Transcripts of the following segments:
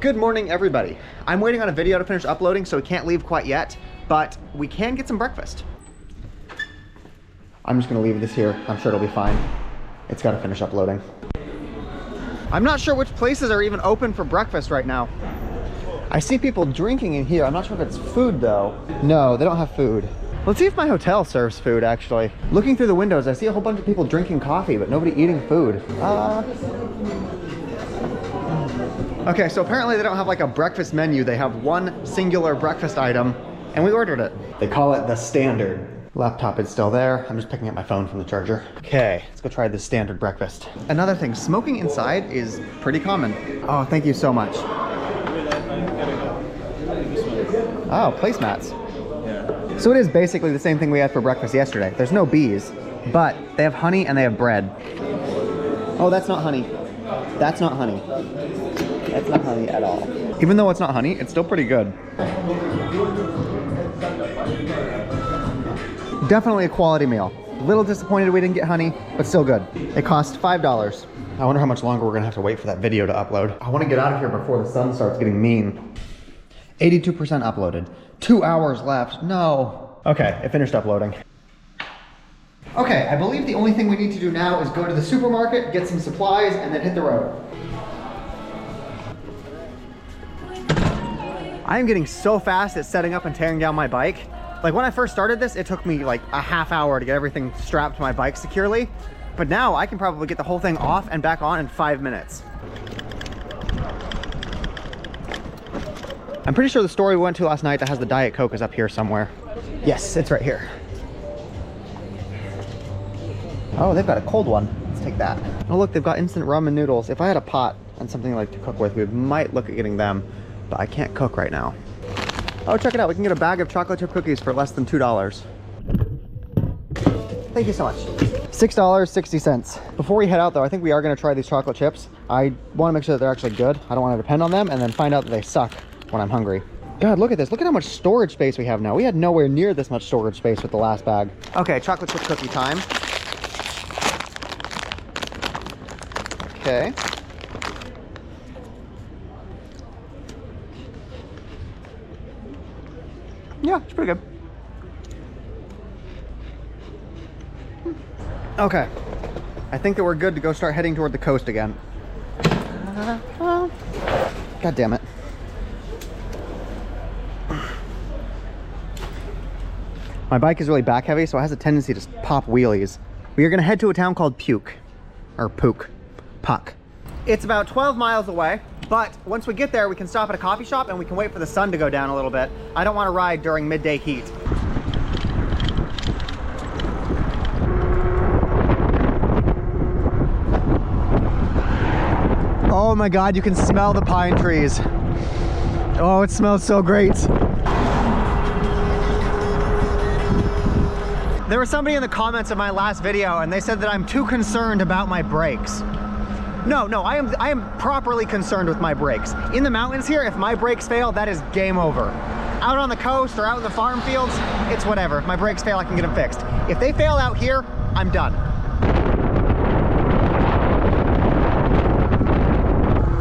Good morning, everybody. I'm waiting on a video to finish uploading, so we can't leave quite yet, but we can get some breakfast. I'm just gonna leave this here. I'm sure it'll be fine. It's gotta finish uploading. I'm not sure which places are even open for breakfast right now. I see people drinking in here. I'm not sure if it's food though. No, they don't have food. Let's see if my hotel serves food, actually. Looking through the windows, I see a whole bunch of people drinking coffee, but nobody eating food. Okay, so apparently they don't have like a breakfast menu. They have one singular breakfast item, and we ordered it. They call it the standard. Laptop is still there. I'm just picking up my phone from the charger. Okay, let's go try the standard breakfast. Another thing, smoking inside is pretty common. Oh, thank you so much. Oh, placemats. So it is basically the same thing we had for breakfast yesterday. There's no bees, but they have honey and they have bread. Oh, that's not honey. That's not honey. That's not honey at all. Even though it's not honey, it's still pretty good. Definitely a quality meal. A little disappointed we didn't get honey, but still good. It cost $5. I wonder how much longer we're gonna have to wait for that video to upload. I wanna get out of here before the sun starts getting mean. 82% uploaded. 2 hours left, no. Okay, it finished uploading. Okay, I believe the only thing we need to do now is go to the supermarket, get some supplies, and then hit the road. I am getting so fast at setting up and tearing down my bike. Like when I first started this, it took me like a half hour to get everything strapped to my bike securely. But now I can probably get the whole thing off and back on in 5 minutes. I'm pretty sure the store we went to last night that has the Diet Coke is up here somewhere. Yes, it's right here. Oh, they've got a cold one. Let's take that. Oh look, they've got instant ramen noodles. If I had a pot and something like to cook with, we might look at getting them, but I can't cook right now. Oh, check it out. We can get a bag of chocolate chip cookies for less than $2. Thank you so much. $6.60. Before we head out though, I think we are gonna try these chocolate chips. I wanna make sure that they're actually good. I don't wanna depend on them and then find out that they suck when I'm hungry. God, look at this. Look at how much storage space we have now. We had nowhere near this much storage space with the last bag. Okay, chocolate chip cookie time. Okay. Yeah, it's pretty good. Okay. I think that we're good to go start heading toward the coast again. God damn it. My bike is really back heavy, so it has a tendency to pop wheelies. We are gonna head to a town called Puke. Or Puke. Puck. It's about 12 miles away, but once we get there, we can stop at a coffee shop and we can wait for the sun to go down a little bit. I don't want to ride during midday heat. Oh my God, you can smell the pine trees. Oh, it smells so great. There was somebody in the comments of my last video and they said that I'm too concerned about my brakes. No, I am properly concerned with my brakes. In the mountains here, if my brakes fail, that is game over. Out on the coast or out in the farm fields, it's whatever. If my brakes fail, I can get them fixed. If they fail out here, I'm done.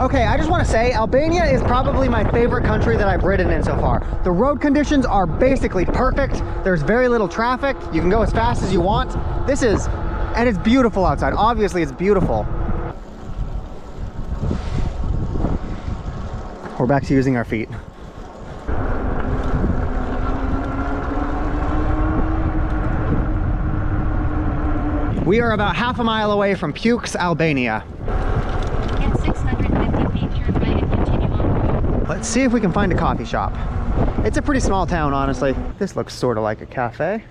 Okay, I just want to say, Albania is probably my favorite country that I've ridden in so far. The road conditions are basically perfect. There's very little traffic. You can go as fast as you want. And it's beautiful outside. Obviously, it's beautiful. We're back to using our feet. We are about half a mile away from Puke, Albania. In 650 feet, turn right and continue on. Let's see if we can find a coffee shop. It's a pretty small town, honestly. This looks sort of like a cafe.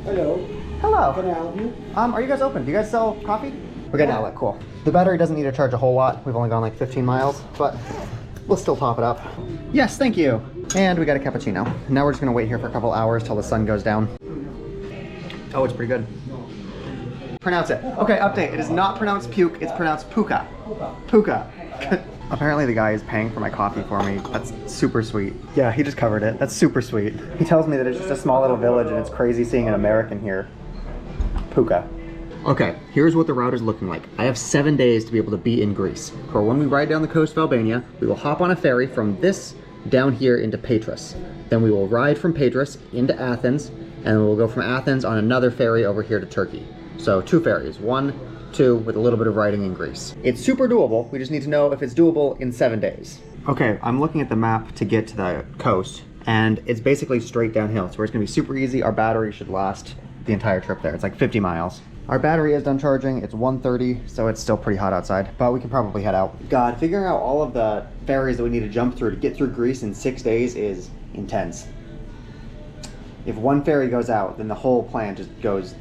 Hello. Hello. Can I help you? Are you guys open? Do you guys sell coffee? We got an outlet, cool. The battery doesn't need to charge a whole lot. We've only gone like 15 miles, but we'll still top it up. Yes, thank you. And we got a cappuccino. Now we're just gonna wait here for a couple hours till the sun goes down. Oh, it's pretty good. Pronounce it. Okay, update. It is not pronounced puke, it's pronounced puka. Puka. Apparently the guy is paying for my coffee for me. That's super sweet. Yeah, he just covered it. That's super sweet. He tells me that it's just a small little village and it's crazy seeing an American here. Puka. Okay, here's what the route is looking like. I have 7 days to be able to be in Greece. For when we ride down the coast of Albania, we will hop on a ferry from this down here into Patras. Then we will ride from Patras into Athens, and we'll go from Athens on another ferry over here to Turkey. So 2 ferries, 1, 2, with a little bit of riding in Greece. It's super doable. We just need to know if it's doable in 7 days. Okay, I'm looking at the map to get to the coast, and it's basically straight downhill. So it's gonna be super easy. Our battery should last the entire trip there. It's like 50 miles. Our battery is done charging. It's 1:30, so it's still pretty hot outside, but we can probably head out. God, figuring out all of the ferries that we need to jump through to get through Greece in 6 days is intense. If one ferry goes out, then the whole plan just goes.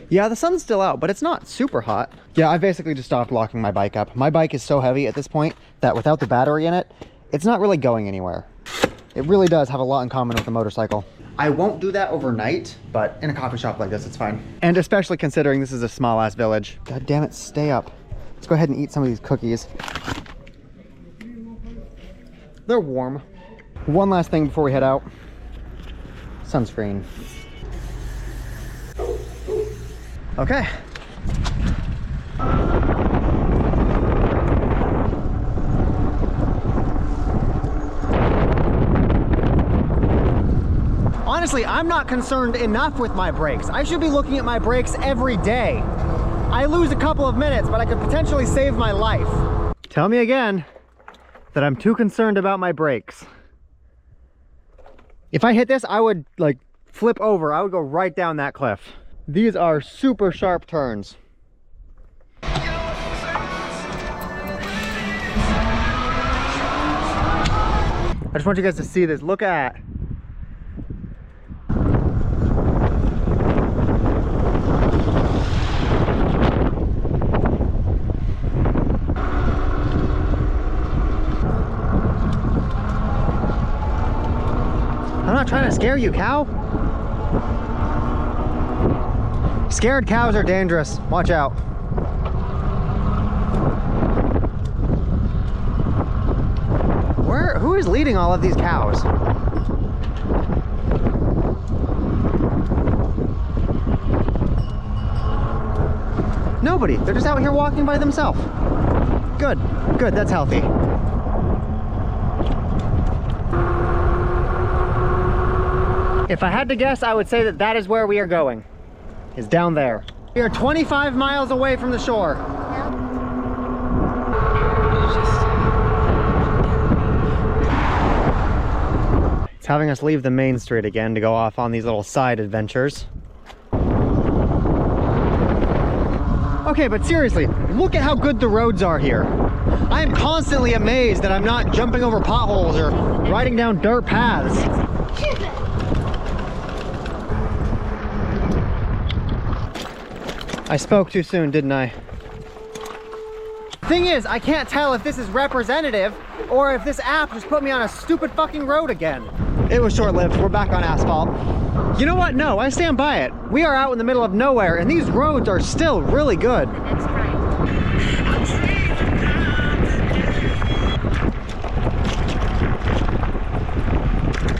Yeah, the sun's still out, but it's not super hot. Yeah, I basically just stopped locking my bike up. My bike is so heavy at this point that without the battery in it, it's not really going anywhere. It really does have a lot in common with the motorcycle. I won't do that overnight, but in a coffee shop like this, it's fine. And especially considering this is a small ass village. God damn it, stay up. Let's go ahead and eat some of these cookies. They're warm. One last thing before we head out. Sunscreen. Okay. Honestly, I'm not concerned enough with my brakes. I should be looking at my brakes every day. I lose a couple of minutes, but I could potentially save my life. Tell me again that I'm too concerned about my brakes. If I hit this, I would like flip over. I would go right down that cliff. These are super sharp turns. I just want you guys to see this. Look at. I'm not trying to scare you, cow. Scared cows are dangerous. Watch out. Who is leading all of these cows? Nobody. They're just out here walking by themselves. Good. Good. That's healthy. If I had to guess, I would say that that is where we are going. Is down there. We are 25 miles away from the shore. It's having us leave the main street again to go off on these little side adventures. Okay, but seriously, look at how good the roads are here. I am constantly amazed that I'm not jumping over potholes or riding down dirt paths. I spoke too soon, didn't I? Thing is, I can't tell if this is representative or if this app just put me on a stupid fucking road again. It was short-lived. We're back on asphalt. You know what? No, I stand by it. We are out in the middle of nowhere and these roads are still really good. That's right.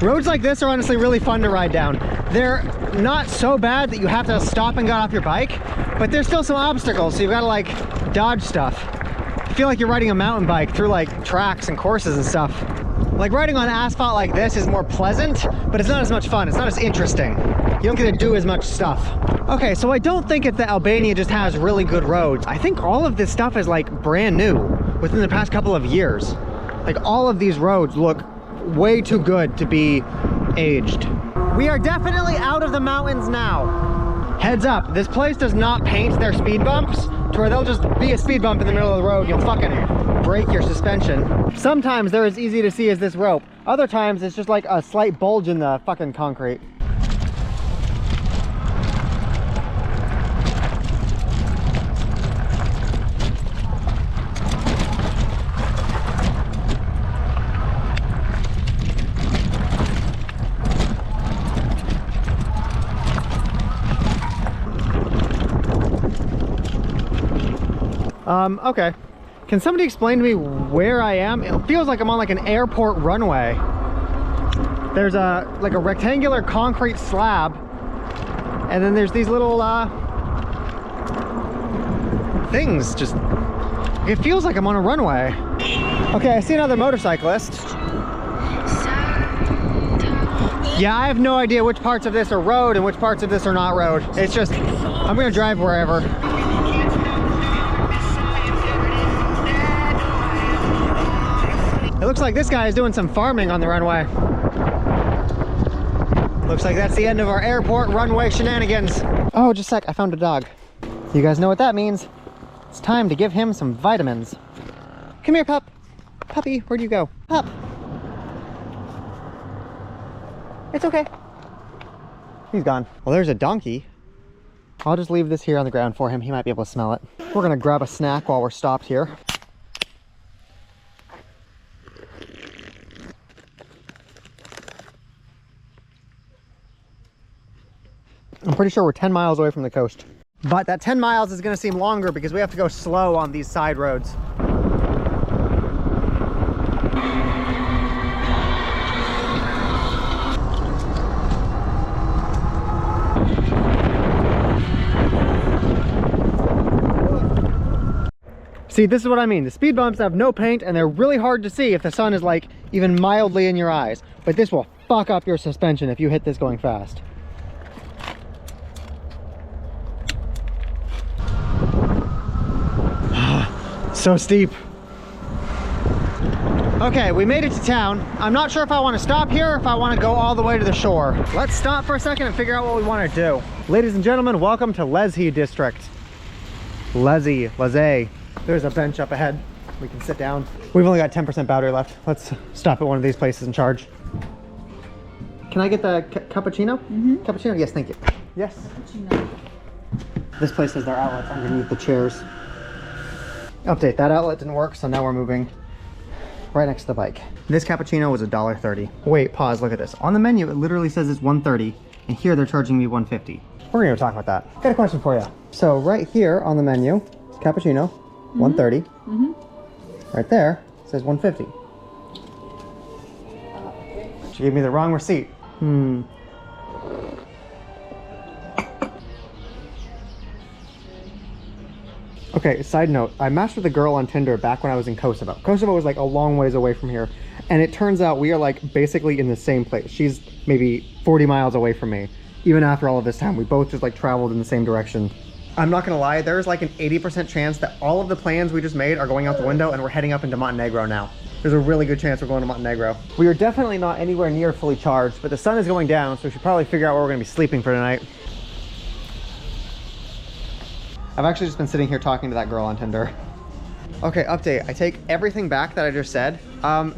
Roads like this are honestly really fun to ride down. They're not so bad that you have to stop and get off your bike, but there's still some obstacles, so you've got to like dodge stuff. I feel like you're riding a mountain bike through like tracks and courses and stuff. Like riding on asphalt like this is more pleasant, but it's not as much fun. It's not as interesting. You don't get to do as much stuff. Okay, so I don't think that Albania just has really good roads. I think all of this stuff is like brand new within the past couple of years. Like all of these roads look way too good to be aged. We are definitely out of the mountains now. Heads up, this place does not paint their speed bumps to where they'll just be a speed bump in the middle of the road and you'll fucking break your suspension. Sometimes they're as easy to see as this rope. Other times it's just like a slight bulge in the fucking concrete. Okay. Can somebody explain to me where I am? It feels like I'm on like an airport runway. There's like a rectangular concrete slab And then there's these little things. Just, it feels like I'm on a runway. Okay, I see another motorcyclist. Yeah, I have no idea which parts of this are road and which parts of this are not road. It's just, I'm gonna drive wherever. It looks like this guy is doing some farming on the runway. Looks like that's the end of our airport runway shenanigans. Oh, just a sec, I found a dog. You guys know what that means. It's time to give him some vitamins. Come here, pup. Puppy, where'd you go? Pup. It's okay. He's gone. Well, there's a donkey. I'll just leave this here on the ground for him. He might be able to smell it. We're gonna grab a snack while we're stopped here. I'm pretty sure we're 10 miles away from the coast. But that 10 miles is gonna seem longer because we have to go slow on these side roads. See, this is what I mean. The speed bumps have no paint and they're really hard to see if the sun is like even mildly in your eyes. But this will fuck up your suspension if you hit this going fast. So steep. Okay, we made it to town. I'm not sure if I want to stop here or if I want to go all the way to the shore. Let's stop for a second and figure out what we want to do. Ladies and gentlemen, welcome to Leslie District. Leslie. There's a bench up ahead. We can sit down. We've only got 10% battery left. Let's stop at one of these places and charge. Can I get the cappuccino? Mm-hmm. Cappuccino? Yes, thank you. Yes. Cappuccino. This place has their outlets underneath the chairs. Update, that outlet didn't work, so now we're moving right next to the bike. This cappuccino was $1.30. Wait, pause, look at this. On the menu, it literally says it's $1.30, and here they're charging me $1.50. We're gonna talk about that. Got a question for you. So right here on the menu, it's cappuccino, $1.30. Mm-hmm. Right there, it says $1.50. She gave me the wrong receipt. Okay, side note, I matched with a girl on Tinder back when I was in Kosovo. Kosovo was like a long ways away from here. And it turns out we are like basically in the same place. She's maybe 40 miles away from me. Even after all of this time, we both just like traveled in the same direction. I'm not gonna lie, there's like an 80% chance that all of the plans we just made are going out the window and we're heading up into Montenegro now. There's a really good chance we're going to Montenegro. We are definitely not anywhere near fully charged, but the sun is going down, so we should probably figure out where we're gonna be sleeping for tonight. I've actually just been sitting here talking to that girl on Tinder. Okay, update. I take everything back that I just said.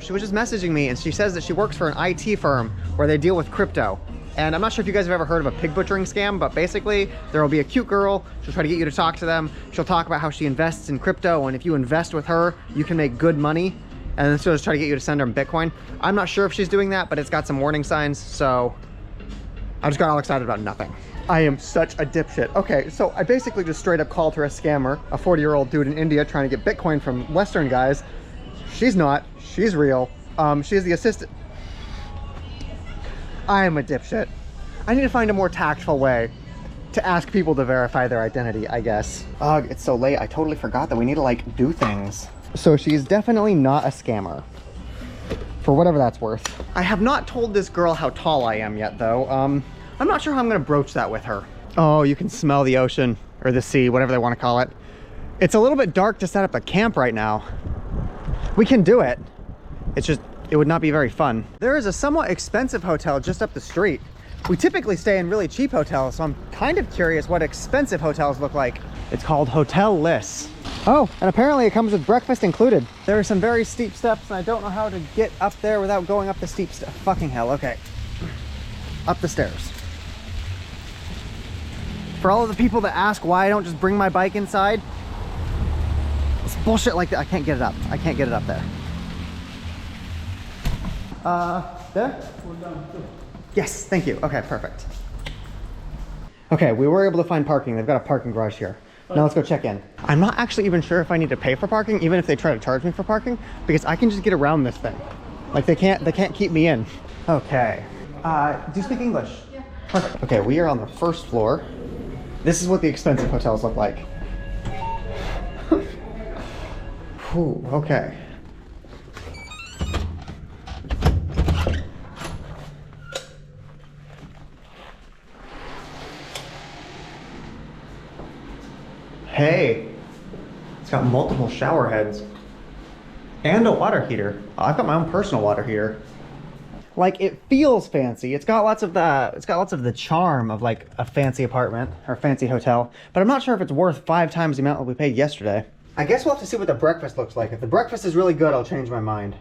She was just messaging me and she says that she works for an IT firm where they deal with crypto. And I'm not sure if you guys have ever heard of a pig butchering scam, but basically there will be a cute girl. She'll try to get you to talk to them. She'll talk about how she invests in crypto, and if you invest with her, you can make good money. And then she'll just try to get you to send her Bitcoin. I'm not sure if she's doing that, but it's got some warning signs, so I just got all excited about nothing. I am such a dipshit. Okay, so I basically just straight up called her a scammer, a 40-year-old dude in India trying to get Bitcoin from Western guys. She's not, she's real. She's the assistant. I am a dipshit. I need to find a more tactful way to ask people to verify their identity, I guess. Ugh, it's so late. I totally forgot that we need to like do things. So she's definitely not a scammer, for whatever that's worth. I have not told this girl how tall I am yet though. I'm not sure how I'm gonna broach that with her. Oh, you can smell the ocean or the sea, whatever they want to call it. It's a little bit dark to set up a camp right now. We can do it. It's just, it would not be very fun. There is a somewhat expensive hotel just up the street. We typically stay in really cheap hotels, so I'm kind of curious what expensive hotels look like. It's called Hotel Liss. Oh, and apparently it comes with breakfast included. There are some very steep steps and I don't know how to get up there without going up the steep steps. Fucking hell, okay. Up the stairs. For all of the people that ask why I don't just bring my bike inside, it's bullshit like that. I can't get it up. I can't get it up there. There? Yes, thank you. Okay, perfect. Okay, we were able to find parking. They've got a parking garage here. Now let's go check in. I'm not actually even sure if I need to pay for parking, even if they try to charge me for parking, because I can just get around this thing. Like they can't keep me in. Okay. Do you speak English? Yeah. Perfect. Okay, we are on the first floor. This is what the expensive hotels look like. Whew, okay. Hey, it's got multiple shower heads and a water heater. I've got my own personal water heater. Like, it feels fancy. It's got lots of the charm of like a fancy apartment or fancy hotel, but I'm not sure if it's worth 5 times the amount that we paid yesterday. I guess we'll have to see what the breakfast looks like. If the breakfast is really good, I'll change my mind.